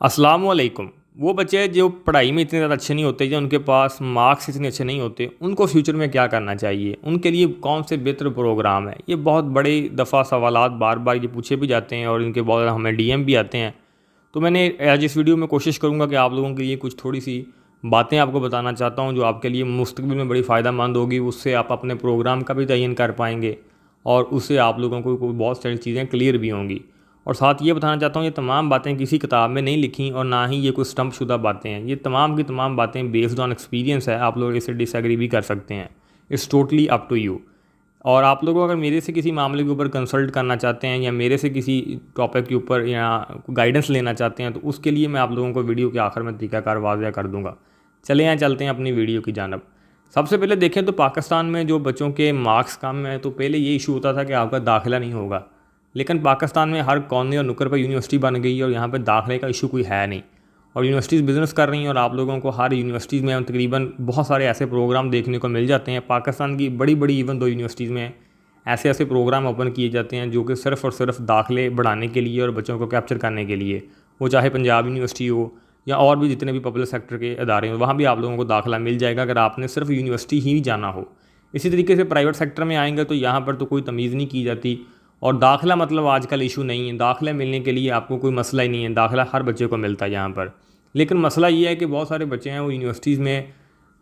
अस्सलामुअलैकुम। वो बच्चे जो पढ़ाई में इतने ज़्यादा अच्छे नहीं होते या उनके पास मार्क्स इतने अच्छे नहीं होते, उनको फ्यूचर में क्या करना चाहिए? उनके लिए कौन से बेहतर प्रोग्राम है? ये बहुत बड़ी दफ़ा सवालात बार-बार ये पूछे भी जाते हैं और इनके बहुत ज़्यादा हमें डीएम भी आते हैं। तो मैंने आज इस वीडियो में कोशिश करूँगा कि आप लोगों के लिए कुछ थोड़ी-सी बातें आपको बताना चाहता हूँ, जो आपके लिए मुस्तक़बिल में बड़ी फ़ायदेमंद होगी। उससे आप अपने प्रोग्राम का भी तयन कर पाएँगे और उससे आप लोगों को बहुत सारी चीज़ें क्लियर भी होंगी। और साथ ये बताना चाहता हूँ, ये तमाम बातें किसी किताब में नहीं लिखी और ना ही ये कोई स्टंप शुदा बातें हैं। ये तमाम की तमाम बातें बेस्ड ऑन एक्सपीरियंस है। आप लोग इससे डिसएग्री भी कर सकते हैं। It's totally up to you. और आप लोगों अगर मेरे से किसी मामले के ऊपर कंसल्ट करना चाहते हैं या मेरे से किसी टॉपिक के ऊपर या गाइडेंस लेना चाहते हैं, तो उसके लिए मैं आप लोगों को वीडियो के आखिर में तरीक़ाकार वाज़ेह कर दूँगा। चले यहाँ चलते हैं अपनी वीडियो की जानब। सबसे पहले देखें तो पाकिस्तान में जो बच्चों के मार्क्स कम हैं, तो पहले ये इशू होता था कि आपका दाखिला नहीं होगा। लेकिन पाकिस्तान में हर कोने और नुक्कड़ पर यूनिवर्सिटी बन गई है और यहाँ पे दाखिले का इशू कोई है नहीं। और यूनिवर्सिटीज़ बिज़नेस कर रही हैं और आप लोगों को हर यूनिवर्सिटीज़ में तकरीबन बहुत सारे ऐसे प्रोग्राम देखने को मिल जाते हैं। पाकिस्तान की बड़ी बड़ी इवन 2 यूनिवर्सिटीज़ में ऐसे ऐसे प्रोग्राम ओपन किए जाते हैं जो कि सिर्फ़ और सिर्फ दाखिले बढ़ाने के लिए और बच्चों को कैप्चर करने के लिए। वो चाहे पंजाब यूनिवर्सिटी हो या और भी जितने भी पब्लिक सेक्टर के अदारे हों, वहाँ भी आप लोगों को दाखिला मिल जाएगा अगर आपने सिर्फ यूनिवर्सिटी ही जाना हो। इसी तरीके से प्राइवेट सेक्टर में आएंगे तो यहाँ पर तो कोई तमीज़ नहीं की जाती। और दाखिला मतलब आजकल इशू नहीं है। दाखिला मिलने के लिए आपको कोई मसला ही नहीं है। दाखिला हर बच्चे को मिलता है यहाँ पर। लेकिन मसला ये है कि बहुत सारे बच्चे हैं वो यूनिवर्सिटीज़ में,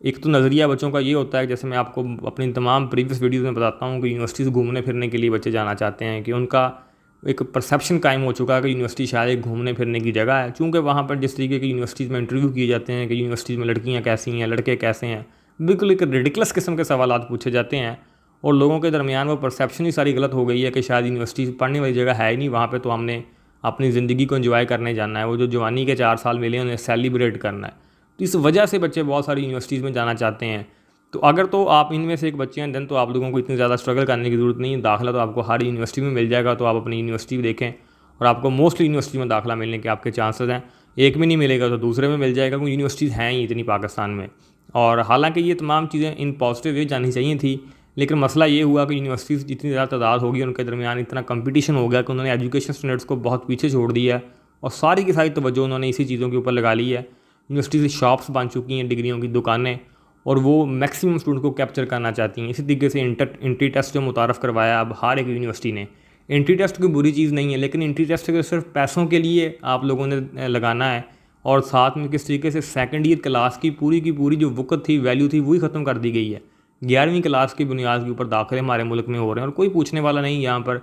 एक तो नज़रिया बच्चों का ये होता है, जैसे मैं आपको अपनी तमाम प्रीवियस वीडियोज़ में बताता हूँ कि यूनिवर्सिटीज़ घूमने फिरने के लिए बच्चे जाना चाहते हैं, कि उनका एक परसेप्शन कायम हो चुका है कि यूनिवर्सिटी शायद एक घूमने फिरने की जगह है। चूँकि वहाँ पर जिस तरीके की यूनिवर्सिटीज़ में इंटरव्यू किए जाते हैं कि यूनिवर्सिटीज़ में लड़कियाँ कैसी हैं, लड़के कैसे हैं, बिल्कुल एक रिडिकुलस किस्म के सवाल पूछे जाते हैं। और लोगों के दरमियान वो परसेप्शन ही सारी गलत हो गई है कि शायद यूनिवर्सिटी पढ़ने वाली जगह है ही नहीं, वहाँ पे तो हमने अपनी ज़िंदगी को एंजॉय करने जाना है। वो जो जवानी के 4 साल मिले उन्हें सेलिब्रेट करना है। तो इस वजह से बच्चे बहुत सारी यूनिवर्सिटीज़ में जाना चाहते हैं। तो अगर तो आप इनमें से एक बच्चे हैं देन तो आप लोगों को इतनी ज़्यादा स्ट्रगल करने की ज़रूरत नहीं है। दाखिला तो आपको हर यूनिवर्सिटी में मिल जाएगा। तो आप अपनी यूनिवर्सिटी देखें और आपको मोस्टली यूनिवर्सिटी में दाखिला मिलने के आपके चांसेस हैं। एक में नहीं मिलेगा तो दूसरे में मिल जाएगा, क्योंकि यूनिवर्सिटीज़ हैं ही इतनी पाकिस्तान में। और हालांकि ये तमाम चीज़ें इन पॉजिटिव वे जानी चाहिए थी, लेकिन मसला ये हुआ कि यूनिवर्सिटीज़ जितनी ज़्यादा तादाद होगी उनके दरमियान इतना कंपटीशन हो गया कि उन्होंने एजुकेशन स्टैंडर्ड्स को बहुत पीछे छोड़ दिया है और सारी की सारी तवज्जो उन्होंने इसी चीज़ों के ऊपर लगा ली है। यूनिवर्सिटी शॉप्स बन चुकी हैं, डिग्रियों की दुकानें, और वो मैक्सिमम स्टूडेंट को कैप्चर करना चाहती हैं। इसी तरीके से एंट्री टेस्ट जो मुतारफ़ करवाया अब हर एक यूनिवर्सिटी ने। एंट्री टेस्ट कोई बुरी चीज़ नहीं है, लेकिन एंट्री टेस्ट को सिर्फ पैसों के लिए आप लोगों ने लगाना है और साथ में किस तरीके से सेकंड ईयर क्लास की पूरी जो वक़्त थी, वैल्यू थी, वही ख़त्म कर दी गई है। 11वीं क्लास की बुनियाद के ऊपर दाखिले हमारे मुल्क में हो रहे हैं और कोई पूछने वाला नहीं यहाँ पर,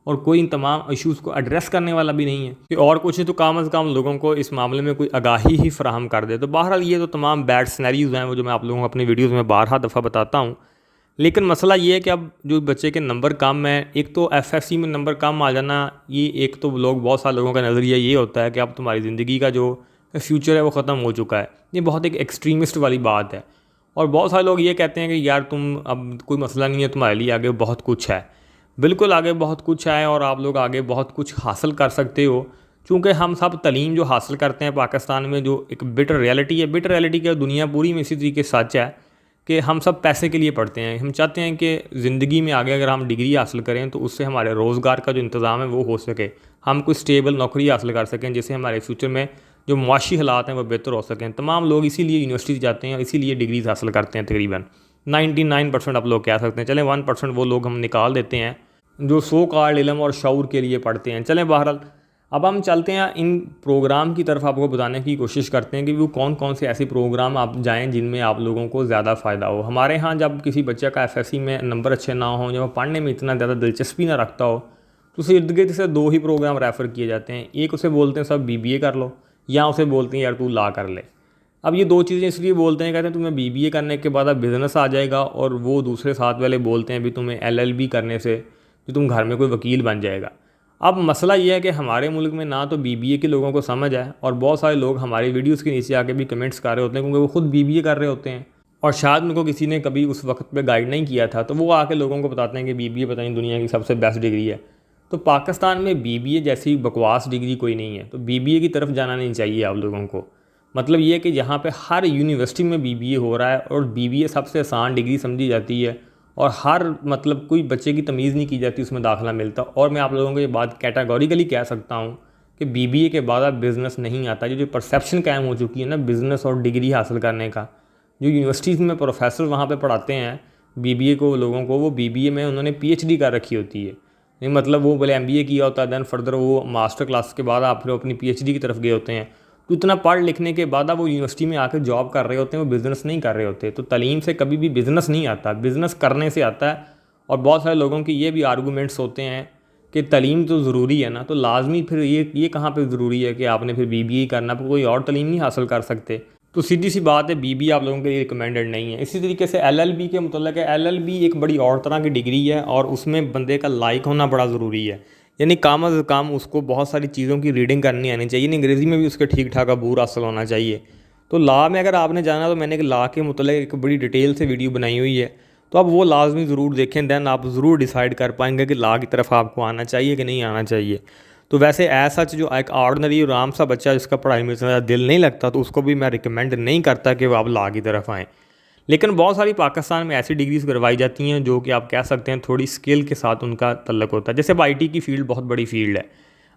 और कोई इन तमाम इश्यूज़ को एड्रेस करने वाला भी नहीं है कि और कुछ नहीं तो कम अज़ कम लोगों को इस मामले में कोई आगाही ही फराहम कर दे। तो बहरहाल ये तो तमाम बैड सिनेरियोज़ हैं वो जो मैं आप लोगों को अपनी वीडियोज़ में बारहा दफ़ा बताता हूँ। लेकिन मसला ये है कि अब जो बच्चे के नंबर कम हैं, एक तो एफएससी में नंबर कम आ जाना, ये एक तो लोग बहुत सारे लोगों का नज़रिया ये होता है कि अब तुम्हारी ज़िंदगी का जो फ्यूचर है वो ख़त्म हो चुका है। ये बहुत एक एक्सट्रीमिस्ट वाली बात है। और बहुत सारे लोग ये कहते हैं कि यार तुम अब कोई मसला नहीं है, तुम्हारे लिए आगे बहुत कुछ है। बिल्कुल आगे बहुत कुछ है और आप लोग आगे बहुत कुछ हासिल कर सकते हो। चूँकि हम सब तलीम जो हासिल करते हैं पाकिस्तान में, जो एक बिटर रियलिटी है, बिटर रियलिटी क्या दुनिया पूरी में इसी तरीके सच है कि हम सब पैसे के लिए पढ़ते हैं। हम चाहते हैं कि ज़िंदगी में आगे अगर हम डिग्री हासिल करें तो उससे हमारे रोज़गार का जो इंतज़ाम है वो हो सके, हम कोई स्टेबल नौकरी हासिल कर सकें जिससे हमारे फ्यूचर में जो मुआशी हालात हैं वो बेहतर हो सकें। तमाम लोग इसीलिए यूनिवर्सिटी जाते हैं और इसीलिए डिग्रीज हासिल करते हैं। तकरीबन 99% आप लोग कह सकते हैं, चलें 1% वो लोग हम निकाल देते हैं जो सो कॉल्ड इल्म और शऊर के लिए पढ़ते हैं। चलें बहरहाल अब हम चलते हैं इन प्रोग्राम की तरफ, आपको बताने की कोशिश करते हैं कि वो कौन कौन से ऐसे प्रोग्राम आप जाएं जिनमें आप लोगों को ज़्यादा फ़ायदा हो। हमारे यहाँ जब किसी बच्चे का एफएससी में नंबर अच्छे ना हो या वो पढ़ने में इतना ज़्यादा दिलचस्पी ना रखता हो, तो उसे इर्द गिर्द से 2 ही प्रोग्राम रेफ़र किए जाते हैं। एक उसे बोलते हैं सब बीबीए कर लो, या उसे बोलते हैं यार तू ला कर ले। अब ये 2 चीज़ें इसलिए बोलते हैं, कहते हैं तुम्हें बीबीए करने के बाद अब बिज़नेस आ जाएगा, और वो दूसरे साथ वाले बोलते हैं भी तुम्हें एलएलबी करने से जो तुम घर में कोई वकील बन जाएगा। अब मसला ये है कि हमारे मुल्क में ना तो बीबीए के लोगों को समझ है, और बहुत सारे लोग हमारी वीडियोस के नीचे आके भी कमेंट्स कर रहे होते हैं क्योंकि वो खुद बीबीए कर रहे होते हैं और शायद उनको किसी ने कभी उस वक्त पे गाइड नहीं किया था, तो वो आके लोगों को बताते हैं कि बीबीए पता नहीं दुनिया की सबसे बेस्ट डिग्री है। तो पाकिस्तान में बीबीए जैसी बकवास डिग्री कोई नहीं है, तो बीबीए की तरफ जाना नहीं चाहिए आप लोगों को। मतलब ये है कि यहाँ पे हर यूनिवर्सिटी में बीबीए हो रहा है और बीबीए सबसे आसान डिग्री समझी जाती है, और हर मतलब कोई बच्चे की तमीज़ नहीं की जाती उसमें दाखिला मिलता। और मैं आप लोगों को ये बात कैटेगोरिकली कह सकता हूँ कि बीबीए के बाद अब बिज़नेस नहीं आता। जो परसेप्शन कायम हो चुकी है ना बिज़नेस और डिग्री हासिल करने का, जो यूनिवर्सिटीज़ में प्रोफेसर वहाँ पे पढ़ाते हैं बीबीए को लोगों को, वो बीबीए में उन्होंने पीएचडी कर रखी होती है। नहीं मतलब वो बोले एमबीए किया होता है, देन फर्दर वो मास्टर क्लास के बाद आप फिर अपनी पीएचडी की तरफ गए होते हैं। तो इतना पढ़ लिखने के बाद अब वो यूनिवर्सिटी में आकर जॉब कर रहे होते हैं, वो बिज़नेस नहीं कर रहे होते। तो तालीम से कभी भी बिज़नेस नहीं आता, बिज़नेस करने से आता है। और बहुत सारे लोगों के ये भी आर्गूमेंट्स होते हैं कि तालीम तो ज़रूरी है ना, तो लाजमी फिर ये कहाँ पे ज़रूरी है कि आपने फिर बीबीए करना, पर कोई और तालीम नहीं हासिल कर सकते। तो सीधी सी बात है, बीबीए आप लोगों के लिए रिकमेंडेड नहीं है। इसी तरीके से एलएलबी के मतलब है, एलएलबी एक बड़ी और तरह की डिग्री है और उसमें बंदे का लायक होना बड़ा ज़रूरी है। यानी काम अज़ काम उसको बहुत सारी चीज़ों की रीडिंग करनी आनी चाहिए, अंग्रेज़ी में भी उसके ठीक ठाक अबूर हासिल होना चाहिए। तो लॉ में अगर आपने जाना तो मैंने एक लॉ के मतलब एक बड़ी डिटेल से वीडियो बनाई हुई है, तो आप वो लाजमी ज़रूर देखें, दैन आप ज़रूर डिसाइड कर पाएंगे कि लॉ की तरफ आपको आना चाहिए कि नहीं आना चाहिए। तो वैसे ऐसा जो एक ऑर्डनरी और आम सा बच्चा जिसका पढ़ाई में ज़्यादा दिल नहीं लगता, तो उसको भी मैं रिकमेंड नहीं करता कि वो आप लॉ की तरफ आएँ। लेकिन बहुत सारी पाकिस्तान में ऐसी डिग्रीज़ करवाई जाती हैं जो कि आप कह सकते हैं थोड़ी स्किल के साथ उनका तल्लक होता है। जैसे अब आईटी की फ़ील्ड बहुत बड़ी फ़ील्ड है।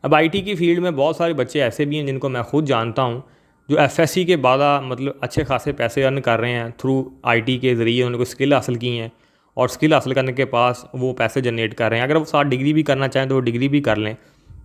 अब आईटी की फ़ील्ड में बहुत सारे बच्चे ऐसे भी हैं जिनको मैं खुद जानता हूँ, जो एफएससी के बाद मतलब अच्छे खासे पैसे अर्न कर रहे हैं थ्रू आईटी के ज़रिए। उन्होंने कोई स्किल हासिल की हैं और स्किल हासिल करने के पास वो पैसे जनरेट कर रहे हैं। अगर वो साथ डिग्री भी करना चाहें तो वो डिग्री भी कर लें,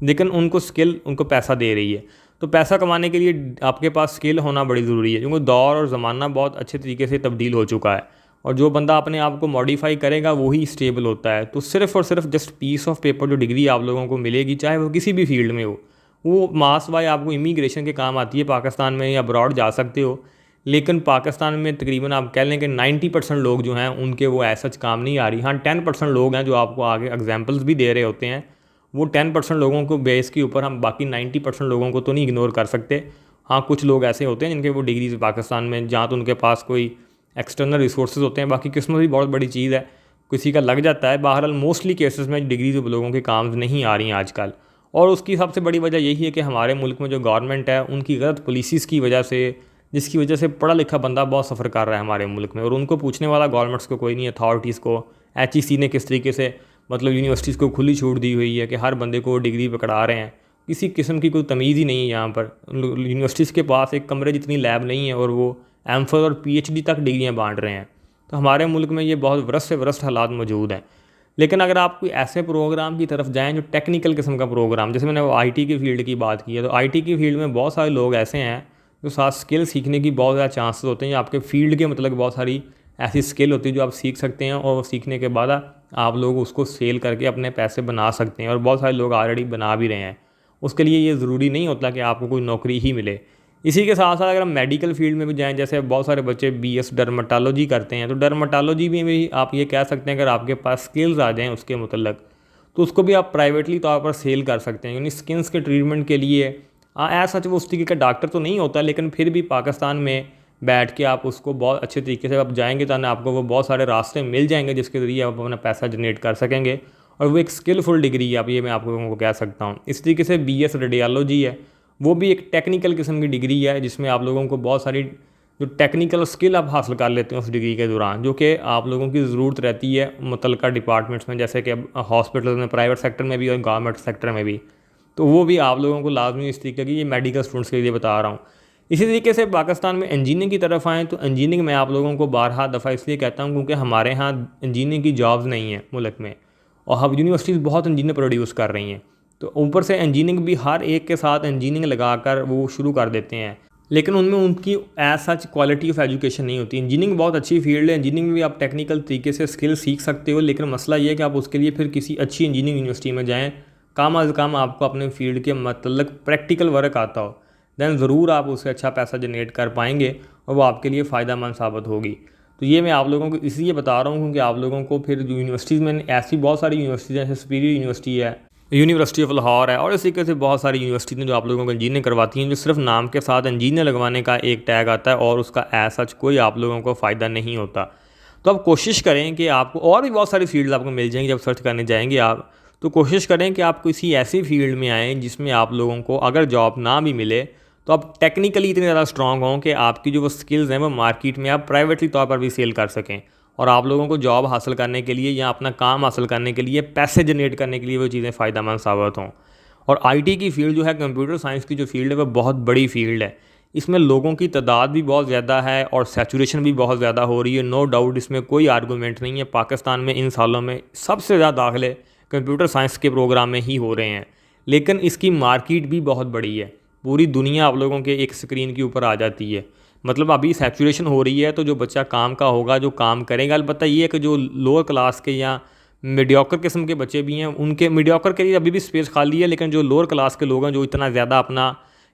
लेकिन उनको स्किल उनको पैसा दे रही है। तो पैसा कमाने के लिए आपके पास स्किल होना बड़ी ज़रूरी है, क्योंकि दौर और ज़माना बहुत अच्छे तरीके से तब्दील हो चुका है और जो बंदा अपने आप को मॉडिफाई करेगा वही स्टेबल होता है। तो सिर्फ़ और सिर्फ जस्ट पीस ऑफ पेपर जो डिग्री आप लोगों को मिलेगी, चाहे वो किसी भी फील्ड में हो, वो मास वाई आपको इमिग्रेशन के काम आती है पाकिस्तान में, या अब्रॉड जा सकते हो। लेकिन पाकिस्तान में तकरीबन आप कह लें कि 90% लोग जो हैं उनके वो ऐसा काम नहीं आ रही। हाँ 10% लोग हैं जो आपको आगे एग्जाम्पल्स भी दे रहे होते हैं। वो 10% लोगों को बेस के ऊपर हम बाकी 90% लोगों को तो नहीं इग्नोर कर सकते। हाँ कुछ लोग ऐसे होते हैं जिनके वो डिग्रीज पाकिस्तान में, जहाँ तो उनके पास कोई एक्सटर्नल रिसोर्स होते हैं। बाकी किस्मत भी बहुत बड़ी चीज़ है, किसी का लग जाता है। बहरहाल मोस्टली केसेस में डिग्रीज लोगों के काम नहीं आ रही हैं आजकल। और उसकी सबसे बड़ी वजह यही है कि हमारे मुल्क में जो गवर्नमेंट है उनकी गलत पॉलिसीज़ की वजह से, जिसकी वजह से पढ़ा लिखा बंदा बहुत सफ़र कर रहा है हमारे मुल्क में, और उनको पूछने वाला गवर्नमेंट्स को कोई नहीं, अथॉरिटीज़ को। एचईसी ने किस तरीके से मतलब यूनिवर्सिटीज़ को खुली छूट दी हुई है कि हर बंदे को डिग्री पकड़ा रहे हैं, किसी किस्म की कोई तमीज़ ही नहीं है यहाँ पर। यूनिवर्सिटीज़ के पास एक कमरे जितनी लैब नहीं है और वो एमफिल और पीएचडी तक डिग्रियाँ बांट रहे हैं। तो हमारे मुल्क में ये बहुत वरस्ट से वरस्ट हालात मौजूद हैं। लेकिन अगर आप कोई ऐसे प्रोग्राम की तरफ जाएँ जो टेक्निकल किस्म का प्रोग्राम, जैसे मैंने वो आईटी की फ़ील्ड की बात की है, तो आईटी की फ़ील्ड में बहुत सारे लोग ऐसे हैं जो साथ स्किल सीखने की बहुत ज़्यादा चांसेस होते हैं। आपके फील्ड के मतलब बहुत सारी ऐसी स्किल होती है जो आप सीख सकते हैं, और सीखने के बाद आप लोग उसको सेल करके अपने पैसे बना सकते हैं, और बहुत सारे लोग ऑलरेडी बना भी रहे हैं। उसके लिए ये ज़रूरी नहीं होता कि आपको कोई नौकरी ही मिले। इसी के साथ साथ अगर हम मेडिकल फील्ड में भी जाएँ, जैसे बहुत सारे बच्चे बीएस डर्मेटोलॉजी करते हैं, तो डर्मेटोलॉजी में भी आप ये कह सकते हैं अगर आपके पास स्किल्स आ जाएँ उसके मतलब, तो उसको भी आप प्राइवेटली तौर पर सेल कर सकते हैं। यानी स्किन्स के ट्रीटमेंट के लिए एज सच वो उस तरीके का डॉक्टर तो नहीं होता, लेकिन फिर भी पाकिस्तान में बैठ के आप उसको बहुत अच्छे तरीके से आप जाएंगे तो आपको वो बहुत सारे रास्ते मिल जाएंगे जिसके ज़रिए आप अपना पैसा जनरेट कर सकेंगे, और वो एक स्किलफुल डिग्री है। अब ये मैं आप लोगों को कह सकता हूँ। इस तरीके से बीएस रेडियोलॉजी है, वो भी एक टेक्निकल किस्म की डिग्री है जिसमें आप लोगों को बहुत सारी जो टेक्निकल स्किल आप हासिल कर लेते हैं उस डिग्री के दौरान, जो कि आप लोगों की ज़रूरत रहती है मुतल्लिका डिपार्टमेंट्स में, जैसे कि हॉस्पिटल में, प्राइवेट सेक्टर में भी और गवर्नमेंट सेक्टर में भी। तो वो भी आप लोगों को लाजमी इस तरीके की, ये मेडिकल स्टूडेंट्स के लिए बता रहा हूँ। इसी तरीके से पाकिस्तान में इंजीनियरिंग की तरफ आएँ तो इंजीनियरिंग में आप लोगों को बारहा दफ़ा इसलिए कहता हूँ क्योंकि हमारे यहाँ इंजीनियरिंग की जॉब्स नहीं हैं मुल्क में, और अब यूनिवर्सिटीज़ बहुत इंजीनियर प्रोड्यूस कर रही हैं। तो ऊपर से इंजीनियरिंग भी हर एक के साथ इंजीनियरिंग लगाकर वो शुरू कर देते हैं, लेकिन उनमें उनकी age such quality of education नहीं होती। इंजीनियरिंग बहुत अच्छी फील्ड है, इंजीनियरिंग में भी आप टेक्निकल तरीके से स्किल सीख सकते हो, लेकिन मसला ये है कि आप उसके लिए फिर किसी अच्छी इंजीनियरिंग यूनिवर्सिटी में जाएँ, कम अज़ कम आपको अपने फील्ड के मतलब प्रैक्टिकल वर्क आता हो, दैन ज़रूर आप उससे अच्छा पैसा जनरेट कर पाएंगे और वो आपके लिए फ़ायदा मंद साबित होगी। तो ये मैं आप लोगों को इसलिए बता रहा हूँ क्योंकि आप लोगों को फिर जो यूनिवर्सिटीज़ में ऐसी बहुत सारी यूनिवर्सिटीज़ हैं, जैसे सुपीरियर यूनिवर्सिटी है, यूनिवर्सिटी ऑफ लाहौर है, और इस तरीके से बहुत सारी यूनिवर्सिटी हैं जो आप लोगों को इंजीनियरिंग करवाती हैं, जो सिर्फ नाम के साथ इंजीनियर लगवाने का एक टैग आता है और उसका एज सच कोई आप लोगों को फ़ायदा नहीं होता। तो आप कोशिश करें कि आपको और भी बहुत सारी फील्ड आपको मिल जाएंगी जब सर्च करने जाएंगे आप। तो कोशिश करें कि आप किसी ऐसी फील्ड में आएँ जिसमें आप लोगों को अगर जॉब ना भी मिले तो आप टेक्निकली इतने ज़्यादा स्ट्रॉन्ग हों कि आपकी जो वो स्किल्स हैं वो मार्केट में आप प्राइवेटली तौर पर भी सेल कर सकें, और आप लोगों को जॉब हासिल करने के लिए या अपना काम हासिल करने के लिए, पैसे जनरेट करने के लिए वो चीज़ें फ़ायदेमंद साबित हों। और आईटी की फील्ड जो है, कंप्यूटर साइंस की जो फील्ड है, वह बहुत बड़ी फील्ड है। इसमें लोगों की तादाद भी बहुत ज़्यादा है और सैचुरेशन भी बहुत ज़्यादा हो रही है, नो डाउट, इसमें कोई आर्गूमेंट नहीं है। पाकिस्तान में इन सालों में सबसे ज़्यादा दाखिले कंप्यूटर साइंस के प्रोग्राम में ही हो रहे हैं, लेकिन इसकी मार्केट भी बहुत बड़ी है। पूरी दुनिया आप लोगों के एक स्क्रीन के ऊपर आ जाती है। मतलब अभी सैचुरेशन हो रही है, तो जो बच्चा काम का होगा, जो काम करेगा, अलबत्ता ये है कि जो लोअर क्लास के या मीडियोकर किस्म के बच्चे भी हैं, उनके मीडियोकर के लिए अभी भी स्पेस खाली है, लेकिन जो लोअर क्लास के लोग हैं, जो इतना ज़्यादा अपना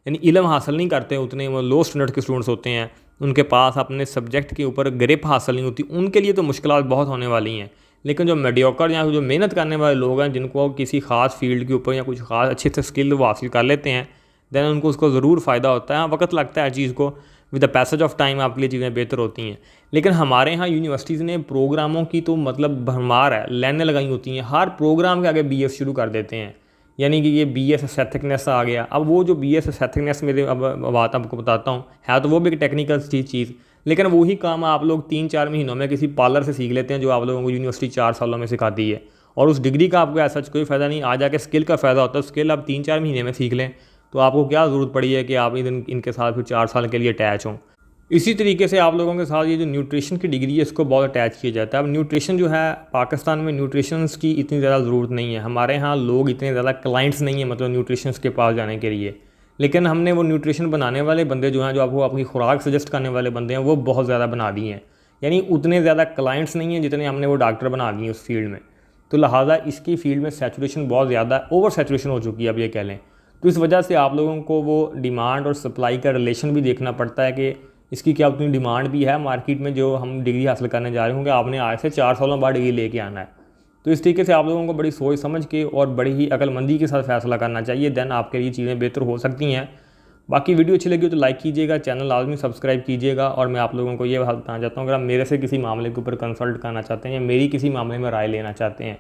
यानी इल्म हासिल नहीं करते, उतने वो लो स्टैंडर्ड के स्टूडेंट्स होते हैं, उनके पास अपने सब्जेक्ट के ऊपर ग्रिप हासिल नहीं होती, उनके लिए तो मुश्किलात बहुत होने वाली हैं। लेकिन जो मीडियोकर या जो मेहनत करने वाले लोग हैं, जिनको किसी खास फील्ड के ऊपर या कुछ खास अच्छे से स्किल वो हासिल कर लेते हैं, दैन उनको उसको ज़रूर फ़ायदा होता है। वक्त लगता है हर चीज़ को, with the passage of time आपके लिए चीज़ें बेहतर होती हैं। लेकिन हमारे यहाँ यूनिवर्सिटीज़ ने प्रोग्रामों की तो मतलब भरमार है, लाइनें लगाई होती हैं, हर प्रोग्राम के आगे बीएस शुरू कर देते हैं, यानी कि ये बीएस एस्थेटिकनेस आ गया। अब वो जो बीएस एस्थेटिकनेस मेरे अब बात आपको बताता हूँ, है तो वो भी एक टेक्निकल चीज़, लेकिन वही काम आप लोग 3-4 महीनों में किसी पार्लर से सीख लेते हैं, जो आप लोगों को यूनिवर्सिटी 4 सालों में सिखाती है, और उस डिग्री का आपको ऐसा कोई फ़ायदा नहीं। आ जाके स्किल का फ़ायदा होता है, स्किल आप 3-4 महीने में सीख लें, तो आपको क्या ज़रूरत पड़ी है कि आप इनके साथ फिर 4 साल के लिए अटैच हों। इसी तरीके से आप लोगों के साथ ये जो न्यूट्रिशन की डिग्री है, इसको बहुत अटैच किया जाता है। अब न्यूट्रिशन जो है, पाकिस्तान में न्यूट्रिशंस की इतनी ज़्यादा ज़रूरत नहीं है, हमारे यहाँ लोग इतने ज़्यादा क्लाइंट्स नहीं हैं मतलब न्यूट्रिशंस के पास जाने के लिए। लेकिन हमने वो न्यूट्रिशन बनाने वाले बंदे जो हैं, जो आपको आपकी खुराक सजेस्ट करने वाले बंदे हैं, वो बहुत ज़्यादा बना दिए हैं। यानी उतने ज़्यादा क्लाइंट्स नहीं हैं जितने हमने वो डॉक्टर बना दिए उस फील्ड में। तो लिहाजा इसकी फील्ड में सैचुरेशन बहुत ज़्यादा, ओवर सैचुरेशन हो चुकी है, अब ये कह लें। तो इस वजह से आप लोगों को वो डिमांड और सप्लाई का रिलेशन भी देखना पड़ता है कि इसकी क्या उतनी डिमांड भी है मार्केट में, जो हम डिग्री हासिल करने जा रहे होंगे, आपने आज से 4 सालों बाद डिग्री लेके आना है। तो इस तरीके से आप लोगों को बड़ी सोच समझ के और बड़ी ही अक्लमंदी के साथ फैसला करना चाहिए, देन आपके लिए चीज़ें बेहतर हो सकती हैं। बाकी वीडियो अच्छी लगी तो लाइक कीजिएगा, चैनल लाजमी सब्सक्राइब कीजिएगा। और मैं आप लोगों को ये बताना चाहता हूँ, अगर आप मेरे से किसी मामले के ऊपर कंसल्ट करना चाहते हैं या मेरी किसी मामले में राय लेना चाहते हैं,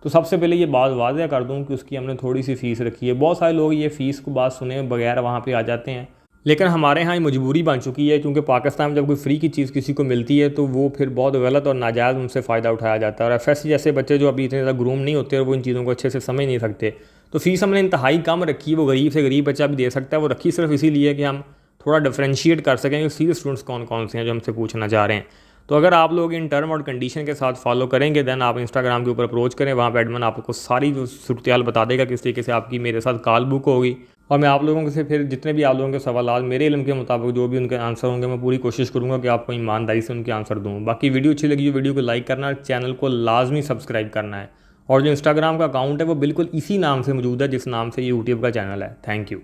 तो सबसे पहले ये बात वाज़ह कर दूँ कि उसकी हमने थोड़ी सी फ़ीस रखी है। बहुत सारे लोग ये फ़ीस को बात सुने बगैर वहाँ पे आ जाते हैं, लेकिन हमारे यहाँ ये मजबूरी बन चुकी है, क्योंकि पाकिस्तान में जब कोई फ्री की चीज़ किसी को मिलती है तो वो फिर बहुत गलत और नाजायज़ उनसे फ़ायदा उठाया जाता है। और एफएससी जैसे बच्चे जो अभी इतने ज़्यादा ग्रूम नहीं होते और वो इन चीज़ों को अच्छे से समझ नहीं सकते, तो फ़ीस हमने इंतहाई कम रखी है। वो गरीब से गरीब बच्चा भी दे सकता है, वो रखी सिर्फ इसीलिए कि हम थोड़ा डिफ्रेंशिएट कर सकें कि सीरियस स्टूडेंट्स कौन कौन से हैं जो हमसे पूछना चाह रहे हैं। तो अगर आप लोग इन टर्म और कंडीशन के साथ फॉलो करेंगे, देन आप इंस्टाग्राम के ऊपर अप्रोच करें, वहाँ पर एडमिन आपको सारी जो सूरत बता देगा किस तरीके से आपकी मेरे साथ कॉल बुक होगी। और मैं आप लोगों से फिर जितने भी आप लोगों के सवाल मेरे इल्म के मुताबिक जो भी उनके आंसर होंगे, मैं पूरी कोशिश करूँगा कि आपको ईमानदारी से उनके आंसर दूँ। बाकी वीडियो अच्छी लगी, वीडियो को लाइक करना, चैनल को लाजमी सब्सक्राइब करना है। और जो इंस्टाग्राम का अकाउंट है वो बिल्कुल इसी नाम से मौजूद है जिस नाम से यूट्यूब का चैनल है। Thank you.